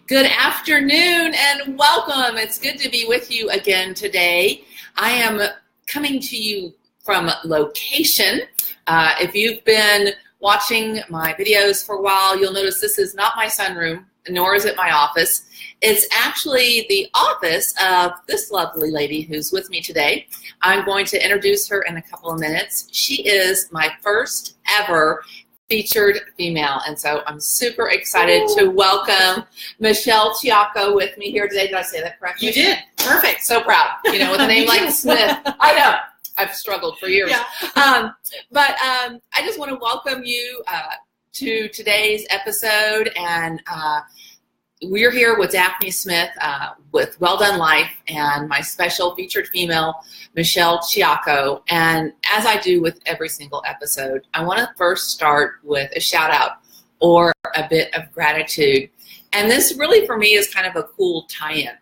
Good afternoon and welcome. It's good to be with you again today. I am coming to you from location. If you've been watching my videos for a while, you'll notice this is not my sunroom, nor is it my office. It's actually the office of this lovely lady who's with me today. I'm going to introduce her in a couple of minutes. She is my first ever featured female, and so I'm super excited to welcome Michelle Chiacco with me here today. Did I say that correctly? You did. Perfect. So proud. You know, with a name like Smith. I know. I've struggled for years. Yeah. But I just want to welcome you to today's episode, and we're here with Daphne Smith with Well Done Life and my special featured female, Michelle Chiacco. And as I do with every single episode, I want to first start with a shout out or a bit of gratitude. And this really for me is kind of a cool tie-in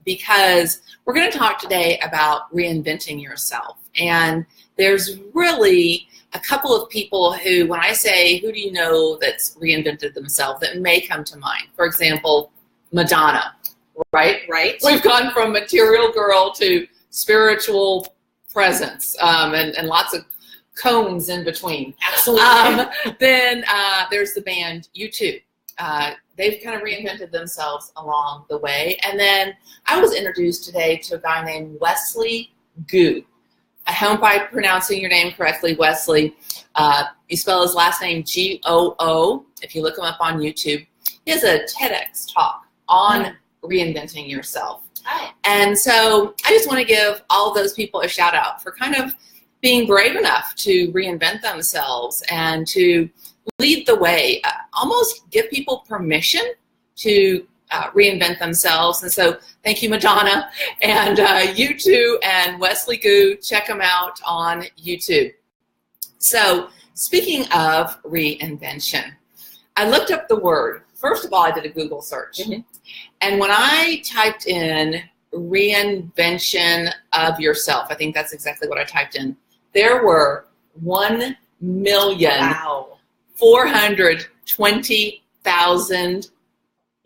because we're going to talk today about reinventing yourself. And there's really a couple of people who, when I say, who do you know that's reinvented themselves, that may come to mind. For example, Madonna, right? Right. We've gone from material girl to spiritual presence, and lots of cones in between. Absolutely. Then there's the band U2. They've kind of reinvented themselves along the way. And then I was introduced today to a guy named Wesley Goo. I hope I'm pronouncing your name correctly, Wesley. You spell his last name G-O-O. If you look him up on YouTube, he has a TEDx talk on reinventing yourself. Hi. And so I just want to give all those people a shout out for kind of being brave enough to reinvent themselves and to lead the way, almost give people permission to reinvent themselves. And so thank you, Madonna, and U2 and Wesley Goo. Check them out on YouTube. So speaking of reinvention, I looked up the word. First of all, I did a Google search. Mm-hmm. And when I typed in reinvention of yourself, I think that's exactly what I typed in, there were 1,420,000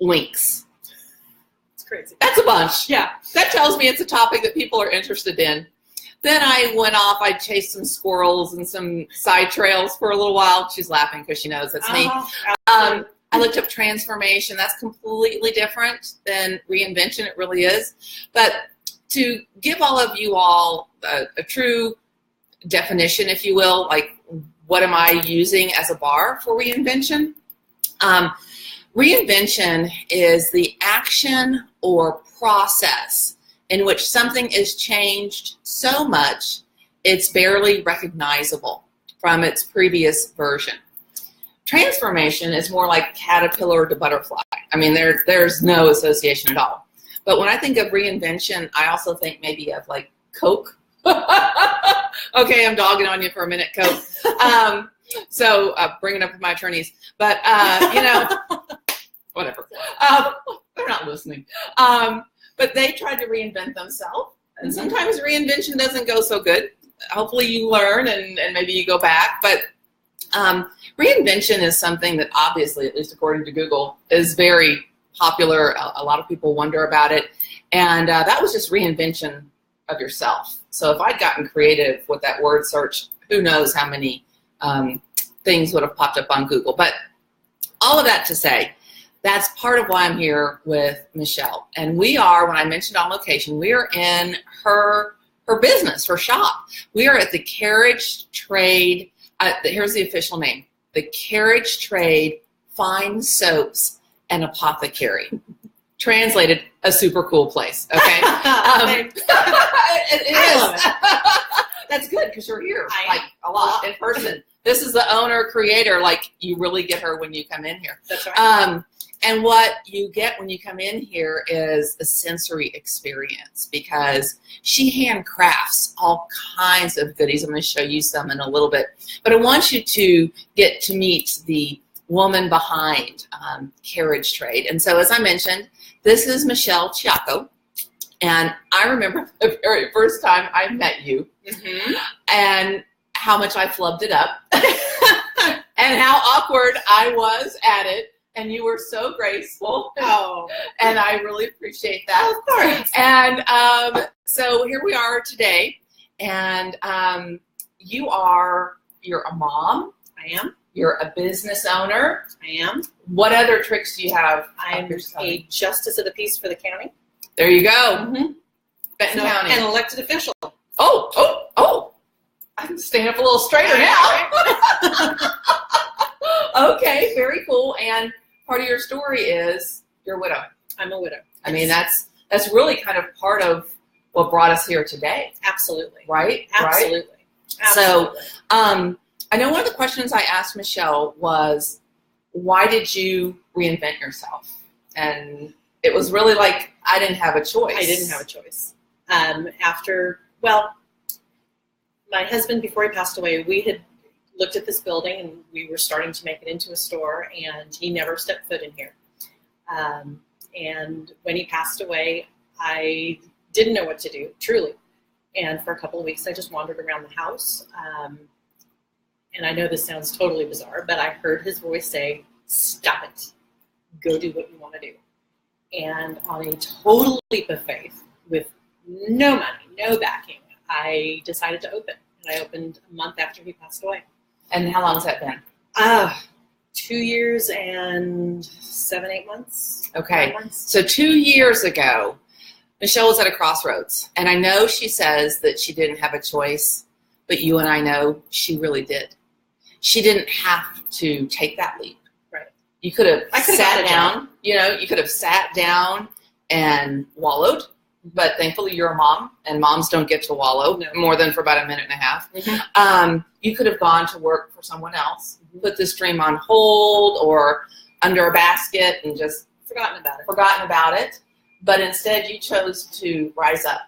links. It's crazy. That's a bunch. Yeah. That tells me it's a topic that people are interested in. Then I went off, I chased some squirrels and some side trails for a little while. She's laughing because she knows that's me. I looked up transformation. That's completely different than reinvention. It really is. But to give all of you all a true definition, if you will, like what am I using as a bar for reinvention? Reinvention is the action or process in which something is changed so much it's barely recognizable from its previous version. Transformation is more like caterpillar to butterfly. I mean, there's no association at all. But when I think of reinvention, I also think maybe of like Coke. Okay, I'm dogging on you for a minute, Coke. So bringing up with my attorneys. But, whatever. They're not listening. But they tried to reinvent themselves. And sometimes reinvention doesn't go so good. Hopefully you learn and maybe you go back. But reinvention is something that obviously, at least according to Google, is very popular. A lot of people wonder about it. And that was just reinvention of yourself. So if I'd gotten creative with that word search, who knows how many things would have popped up on Google. But all of that to say, that's part of why I'm here with Michelle. And we are, when I mentioned on location, we are in her business, her shop. We are at the Carriage Trade, here's the official name, the Carriage Trade Fine Soaps and Apothecary. Translated, a super cool place, okay? It is. That's good because you're here like a lot in person. This is the owner, creator, like you really get her when you come in here. That's right. And what you get when you come in here is a sensory experience because she handcrafts all kinds of goodies. I'm going to show you some in a little bit. But I want you to get to meet the woman behind Carriage Trade. And so as I mentioned, this is Michelle Chiacco. And I remember the very first time I met you and how much I flubbed it up and how awkward I was at it and you were so graceful. Oh, And I really appreciate that. of course. And so here we are today, and you're a mom. I am. You're a business owner. I am. What other tricks do you have? I'm a justice of the peace for the county. There you go. Mm-hmm. Benton County. An elected official. Oh. I can stand up a little straighter now. Okay, very cool. And part of your story is you're a widow. I'm a widow. I mean, that's really kind of part of what brought us here today. Absolutely. Right? Absolutely. Right? So, I know one of the questions I asked Michelle was, why did you reinvent yourself? And it was really like, I didn't have a choice. I didn't have a choice. My husband, before he passed away, we had looked at this building and we were starting to make it into a store, and he never stepped foot in here. And when he passed away, I didn't know what to do, truly. And for a couple of weeks, I just wandered around the house. And I know this sounds totally bizarre, but I heard his voice say, "Stop it. Go do what you want to do." And on a total leap of faith, with no money, no backing, I decided to open. And I opened a month after he passed away. And how long has that been? 2 years and 7-8 months. Okay. 9 months. So 2 years ago, Michelle was at a crossroads. And I know she says that she didn't have a choice, but you and I know she really did. She didn't have to take that leap. Right. You could have I could have sat got a down, job. you could have sat down and wallowed. But thankfully you're a mom, and moms don't get to wallow more than for about a minute and a half. Mm-hmm. You could have gone to work for someone else, put this dream on hold or under a basket and just forgotten about it. But instead you chose to rise up.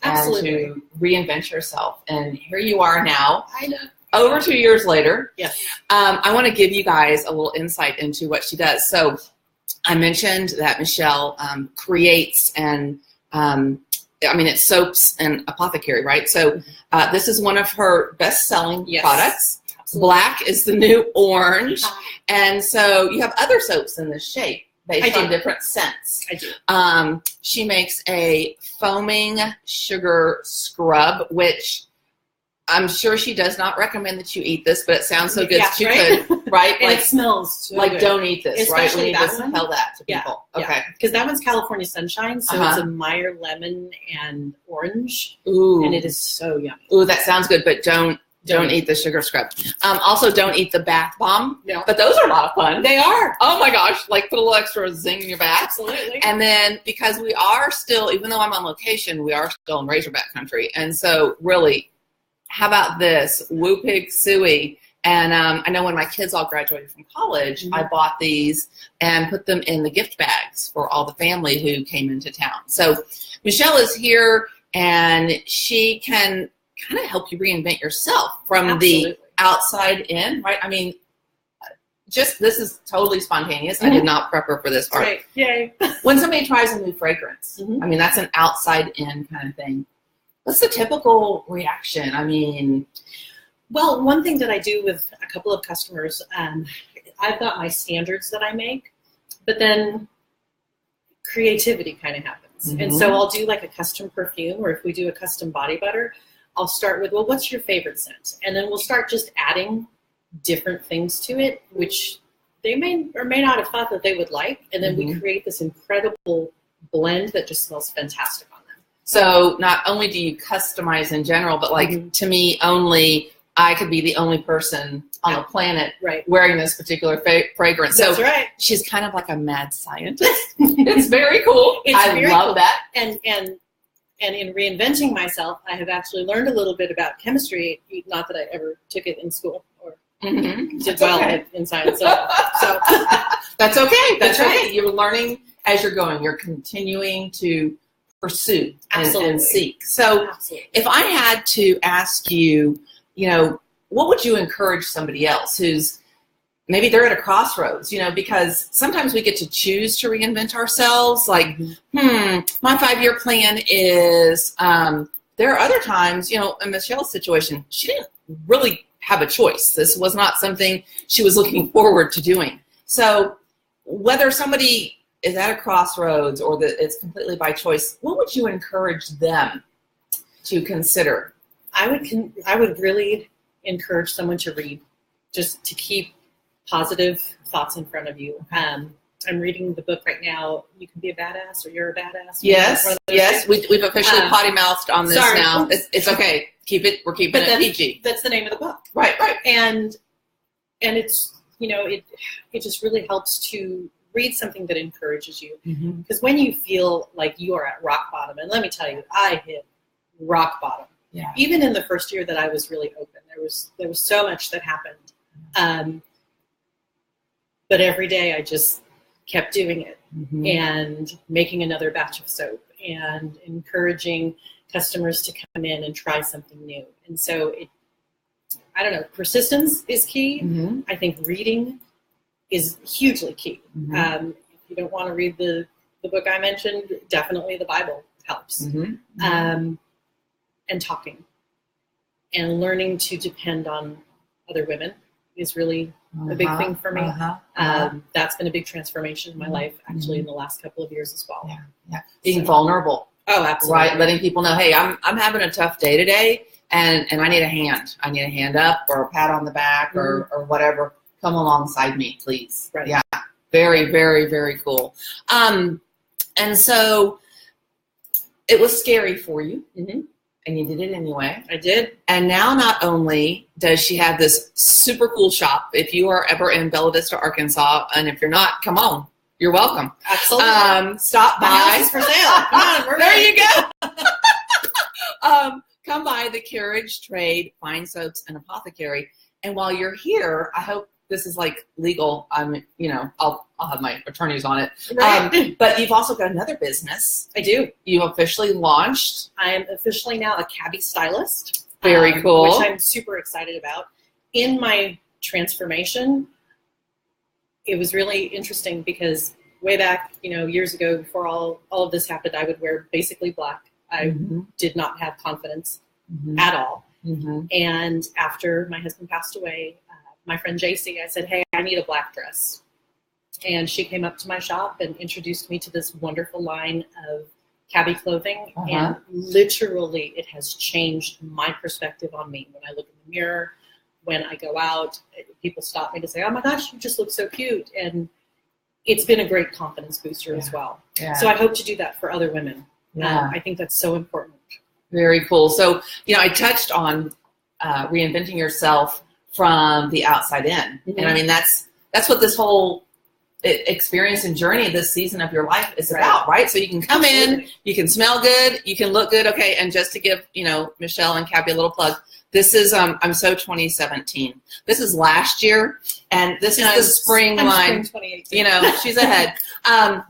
Absolutely. And to reinvent yourself. And here you are now. I know. Over 2 years later. Yes. I want to give you guys a little insight into what she does. So I mentioned that Michelle creates and it's soaps and apothecary, right? So this is one of her best-selling products. Absolutely. Black is the new orange. And so you have other soaps in this shape based on different scents. I do. She makes a foaming sugar scrub, which I'm sure she does not recommend that you eat this, but it sounds so good that you could, right? And it smells so good. Don't eat this, especially right? We need to tell that to people. Yeah. Okay. Because that one's California Sunshine, so it's a Meyer lemon and orange. Ooh. And it is so yummy. Ooh, that sounds good, but don't eat the sugar scrub. Also, don't eat the bath bomb. No. But those are a lot of fun. They are. Oh my gosh, like put a little extra zing in your back. Absolutely. And then because we are still, even though I'm on location, we are still in Razorback country. And so really, how about this? Woo Pig Suey. And I know when my kids all graduated from college, I bought these and put them in the gift bags for all the family who came into town. So Michelle is here, and she can kind of help you reinvent yourself from the outside in, right? I mean, this is totally spontaneous. I did not prep her for this part. Right. Yay. When somebody tries a new fragrance, I mean, that's an outside in kind of thing. What's the typical reaction? I mean, well, one thing that I do with a couple of customers, I've got my standards that I make, but then creativity kind of happens. And so I'll do like a custom perfume, or if we do a custom body butter, I'll start with, well, what's your favorite scent? And then we'll start just adding different things to it, which they may or may not have thought that they would like. And then we create this incredible blend that just smells fantastic on them. So not only do you customize in general, but like to me, I could be the only person on the planet wearing this particular fragrance. That's so right. She's kind of like a mad scientist. It's very cool. I love that. And in reinventing myself, I have actually learned a little bit about chemistry. Not that I ever took it in school or did well in science. So that's okay. That's right. You're learning as you're going. You're continuing to pursue and seek. So if I had to ask you, what would you encourage somebody else who's maybe they're at a crossroads, because sometimes we get to choose to reinvent ourselves. Like, my 5-year plan is, there are other times, in Michelle's situation, she didn't really have a choice. This was not something she was looking forward to doing. So whether somebody is at a crossroads or that it's completely by choice, what would you encourage them to consider? I would really encourage someone to read, just to keep positive thoughts in front of you. I'm reading the book right now, You Can Be a Badass or You're a Badass. Yes, yes. We've officially potty-mouthed on this sorry. now. It's okay. We're keeping it PG. That's the name of the book. Right. And it's, it just really helps to read something that encourages you. Because when you feel like you are at rock bottom, and let me tell you, I hit rock bottom. Yeah. Even in the first year that I was really open, there was so much that happened. But every day I just kept doing it and making another batch of soap and encouraging customers to come in and try something new. And so persistence is key. I think reading is hugely key. If you don't want to read the book I mentioned, definitely the Bible helps. And talking and learning to depend on other women is really a big thing for me. That's been a big transformation in my life, actually, in the last couple of years as well. Yeah. Being vulnerable. Oh, absolutely. Right. Letting people know, hey, I'm having a tough day today, and I need a hand. I need a hand up or a pat on the back or whatever. Come alongside me, please. Right. Yeah. Very, very, very cool. And so it was scary for you. And you did it anyway. I did. And now not only does she have this super cool shop, if you are ever in Bella Vista, Arkansas, and if you're not, come on. You're welcome. Absolutely. Stop by. My house is for sale. Come on, there you go. Come by the Carriage Trade Fine Soaps and Apothecary. And while you're here, I hope this is like legal. I'll have my attorneys on it. Right. But you've also got another business. I do. You officially launched. I am officially now a cabbie stylist. Very cool. Which I'm super excited about. In my transformation, it was really interesting because way back, years ago, before all of this happened, I would wear basically black. I did not have confidence at all. And after my husband passed away, my friend JC, I said, hey, I need a black dress. And she came up to my shop and introduced me to this wonderful line of cabbie clothing. And literally it has changed my perspective on me. When I look in the mirror, when I go out, people stop me to say, oh my gosh, you just look so cute. And it's been a great confidence booster as well. Yeah. So I hope to do that for other women. I think that's so important. Very cool. So, I touched on reinventing yourself from the outside in. And I mean, that's what this whole experience and journey this season of your life is about, right? So you can come in, you can smell good, you can look good. Okay. And just to give, Michelle and Cappy a little plug, this is, I'm so 2017. This is last year. And this is the spring line. Spring 2018. She's ahead.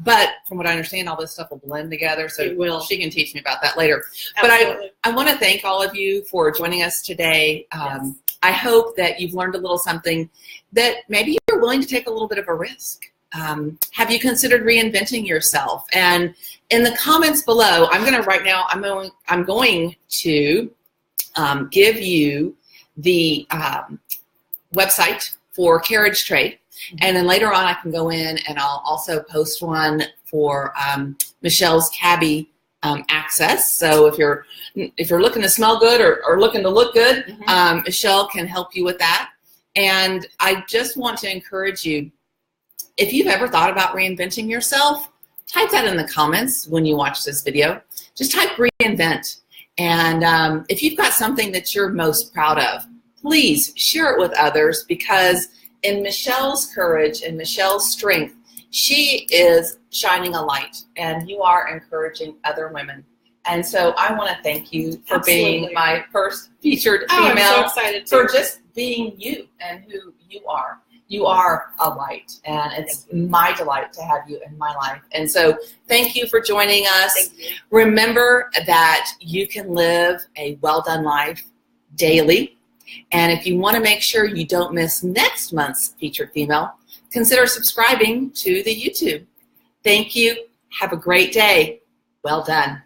But from what I understand, all this stuff will blend together. So it will. She can teach me about that later. Absolutely. But I want to thank all of you for joining us today. Yes. I hope that you've learned a little something that maybe you're willing to take a little bit of a risk. Have you considered reinventing yourself? And in the comments below, I'm going to give you the website for Carriage Trade. And then later on, I can go in and I'll also post one for Michelle's Cabbie access. So if you're looking to smell good or looking to look good, Michelle can help you with that. And I just want to encourage you, if you've ever thought about reinventing yourself, type that in the comments when you watch this video. Just type reinvent. And if you've got something that you're most proud of, please share it with others, because in Michelle's courage and Michelle's strength, she is shining a light, and you are encouraging other women. And so I want to thank you for being my first featured female, I'm so excited for just being you and who you are. You are a light, and it's my delight to have you in my life. And so thank you for joining us. Thank you. Remember that you can live a well-done life daily. And if you want to make sure you don't miss next month's featured female, consider subscribing to the YouTube. Thank you. Have a great day. Well done.